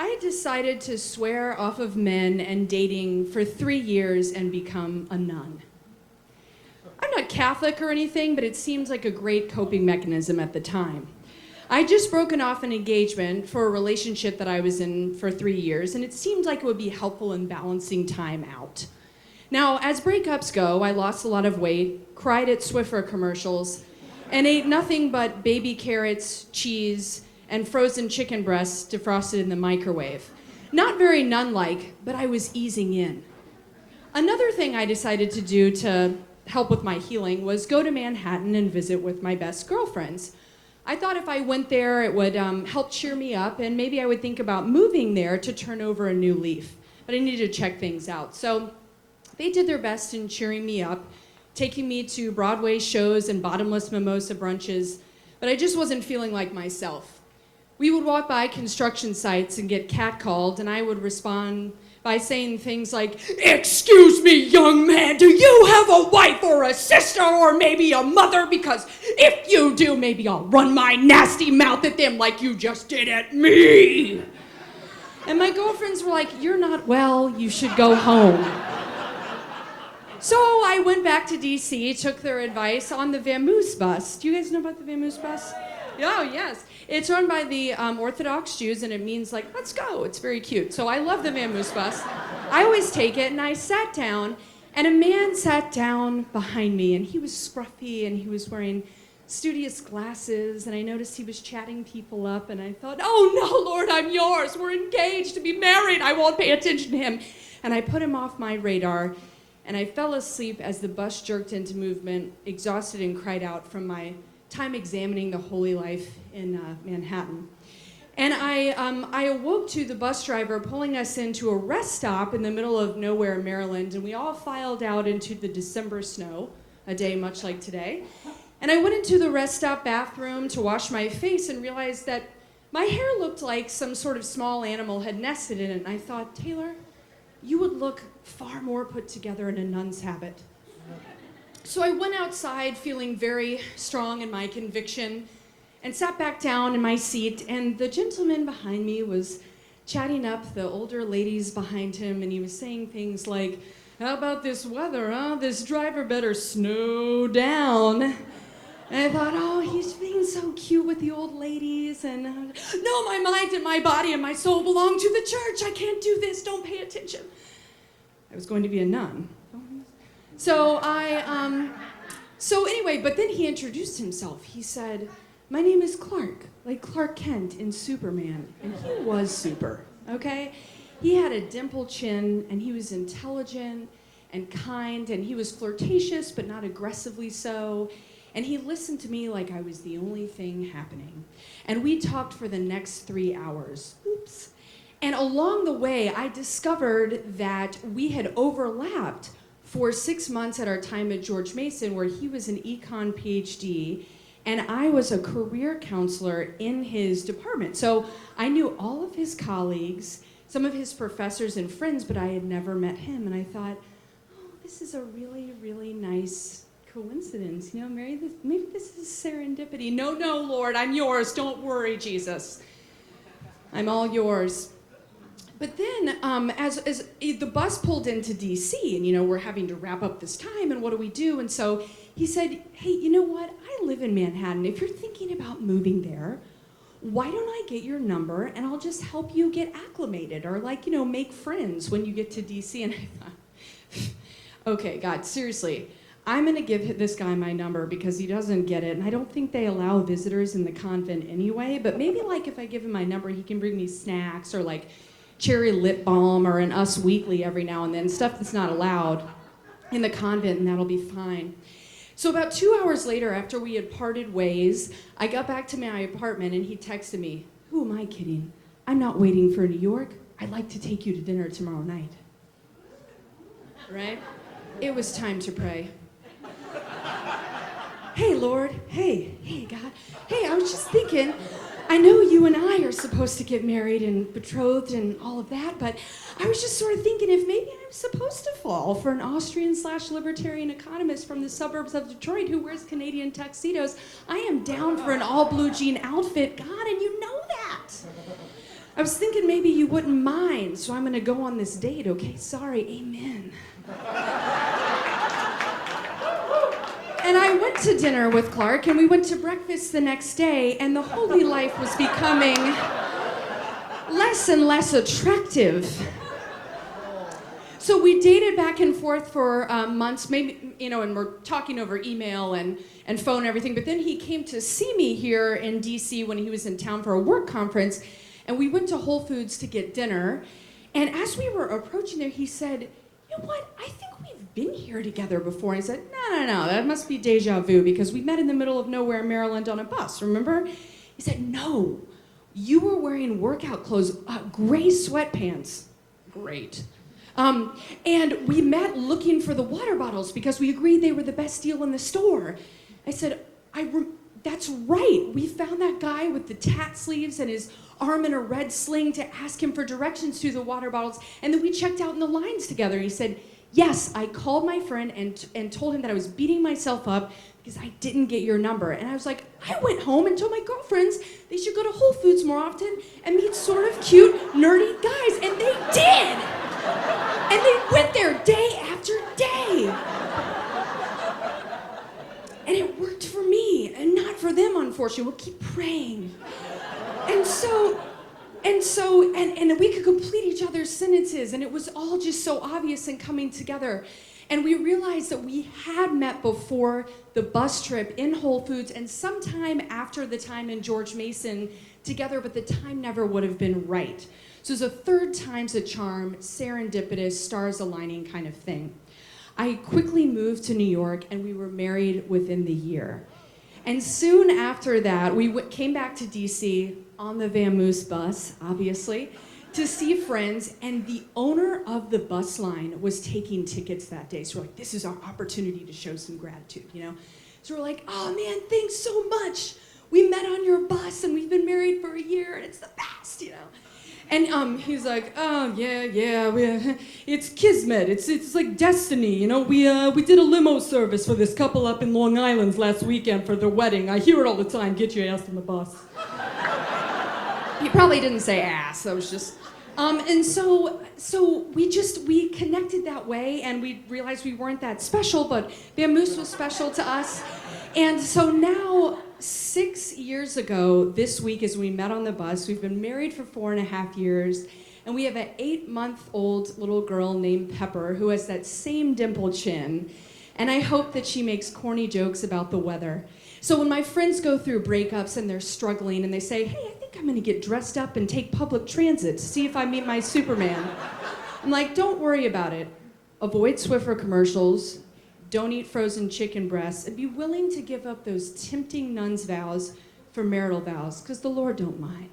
I had decided to swear off of men and dating for 3 years and become a nun. I'm not Catholic or anything, but it seemed like a great coping mechanism at the time. I'd just broken off an engagement for a relationship that I was in for 3 years, and it seemed like it would be helpful in balancing time out. Now, as breakups go, I lost a lot of weight, cried at Swiffer commercials, and ate nothing but baby carrots, cheese, and frozen chicken breasts defrosted in the microwave. Not very nun-like, but I was easing in. Another thing I decided to do to help with my healing was go to Manhattan and visit with my best girlfriends. I thought if I went there, it would help cheer me up, and maybe I would think about moving there to turn over a new leaf. But I needed to check things out. So they did their best in cheering me up, taking me to Broadway shows and bottomless mimosa brunches, but I just wasn't feeling like myself. We would walk by construction sites and get catcalled, and I would respond by saying things like, "Excuse me, young man, do you have a wife or a sister or maybe a mother? Because if you do, maybe I'll run my nasty mouth at them like you just did at me." And my girlfriends were like, "You're not well, you should go home." So I went back to DC, took their advice on the Vamoose bus. Do you guys know about the Vamoose bus? Oh, yes. It's run by the Orthodox Jews, and it means, like, let's go. It's very cute. So I love the Vamoose bus. I always take it, and I sat down, and a man sat down behind me, and he was scruffy, and he was wearing studious glasses, and I noticed he was chatting people up, and I thought, oh, no, Lord, I'm yours. We're engaged to be married. I won't pay attention to him. And I put him off my radar, and I fell asleep as the bus jerked into movement, exhausted and cried out from my time examining the holy life in Manhattan. And I awoke to the bus driver pulling us into a rest stop in the middle of nowhere, Maryland, and we all filed out into the December snow, a day much like today. And I went into the rest stop bathroom to wash my face and realized that my hair looked like some sort of small animal had nested in it, and I thought, Taylor, you would look far more put together in a nun's habit. So I went outside feeling very strong in my conviction and sat back down in my seat, and the gentleman behind me was chatting up the older ladies behind him, and he was saying things like, how about this weather, huh? This driver better snow down. And I thought, oh, he's being so cute with the old ladies, and no, my mind and my body and my soul belong to the church. I can't do this, don't pay attention. I was going to be a nun. So so anyway, but then he introduced himself. He said, my name is Clark, like Clark Kent in Superman. And he was super, okay? He had a dimpled chin, and he was intelligent and kind, and he was flirtatious, but not aggressively so. And he listened to me like I was the only thing happening. And we talked for the next 3 hours. Oops. And along the way, I discovered that we had overlapped for 6 months at our time at George Mason, where he was an econ PhD, and I was a career counselor in his department. So I knew all of his colleagues, some of his professors and friends, but I had never met him. And I thought, oh, this is a really, really nice coincidence. You know, Mary, maybe this is serendipity. No, Lord, I'm yours. Don't worry, Jesus. I'm all yours. But then, as the bus pulled into DC, and, you know, we're having to wrap up this time, and what do we do? And so he said, hey, you know what? I live in Manhattan. If you're thinking about moving there, why don't I get your number, and I'll just help you get acclimated, or, like, you know, make friends when you get to DC. And I thought, okay, God, seriously, I'm going to give this guy my number because he doesn't get it, and I don't think they allow visitors in the convent anyway, but maybe, like, if I give him my number, he can bring me snacks, or, like, cherry lip balm, or an Us Weekly every now and then, stuff that's not allowed in the convent, and that'll be fine. So about 2 hours later, after we had parted ways, I got back to my apartment, and he texted me, who am I kidding? I'm not waiting for New York. I'd like to take you to dinner tomorrow night. Right? It was time to pray. Hey, Lord. Hey, God. Hey, I was just thinking, I know you and I are supposed to get married and betrothed and all of that, but I was just sort of thinking if maybe I'm supposed to fall for an Austrian/libertarian economist from the suburbs of Detroit who wears Canadian tuxedos. I am down for an all blue jean outfit, God, and you know that. I was thinking maybe you wouldn't mind, so I'm gonna go on this date, okay? Sorry, amen. And I went to dinner with Clark, and we went to breakfast the next day, and the holy life was becoming less and less attractive. So we dated back and forth for months, maybe, and we're talking over email and phone and everything. But then he came to see me here in DC when he was in town for a work conference, and we went to Whole Foods to get dinner. And as we were approaching there, he said, "You know what? I think we've been here together before." And I said, No, that must be deja vu because we met in the middle of nowhere in Maryland on a bus, remember? He said, "No, you were wearing workout clothes, gray sweatpants." Great. And we met looking for the water bottles because we agreed they were the best deal in the store. I said, that's right. We found that guy with the tat sleeves and his arm in a red sling to ask him for directions to the water bottles. And then we checked out in the lines together. He said, "Yes, I called my friend and told him that I was beating myself up because I didn't get your number." And I was like, I went home and told my girlfriends they should go to Whole Foods more often and meet sort of cute, nerdy guys. And they did. And they went there day after day. And it worked for me and not for them, unfortunately. We'll keep praying. And we could complete each other's sentences, and it was all just so obvious and coming together. And we realized that we had met before the bus trip in Whole Foods and sometime after the time in George Mason together, but the time never would have been right. So it was a third time's a charm, serendipitous, stars aligning kind of thing. I quickly moved to New York, and we were married within the year. And soon after that, we came back to DC on the Vamoose bus, obviously, to see friends, and the owner of the bus line was taking tickets that day. So we're like, this is our opportunity to show some gratitude, So we're like, oh man, thanks so much. We met on your bus, and we've been married for a year, and it's the best, And he's like, oh yeah, it's kismet. It's like destiny, We did a limo service for this couple up in Long Island last weekend for their wedding. I hear it all the time. Get your ass on the bus. He probably didn't say ass. That was just. And so we connected that way, and we realized we weren't that special, but Vamoose was special to us. And so now, 6 years ago, this week, as we met on the bus, we've been married for 4.5 years, and we have an 8-month-old little girl named Pepper who has that same dimple chin, and I hope that she makes corny jokes about the weather. So when my friends go through breakups and they're struggling and they say, hey, I think I'm gonna get dressed up and take public transit to see if I meet my Superman, I'm like, don't worry about it. Avoid Swiffer commercials. Don't eat frozen chicken breasts, and be willing to give up those tempting nun's vows for marital vows, because the Lord don't mind.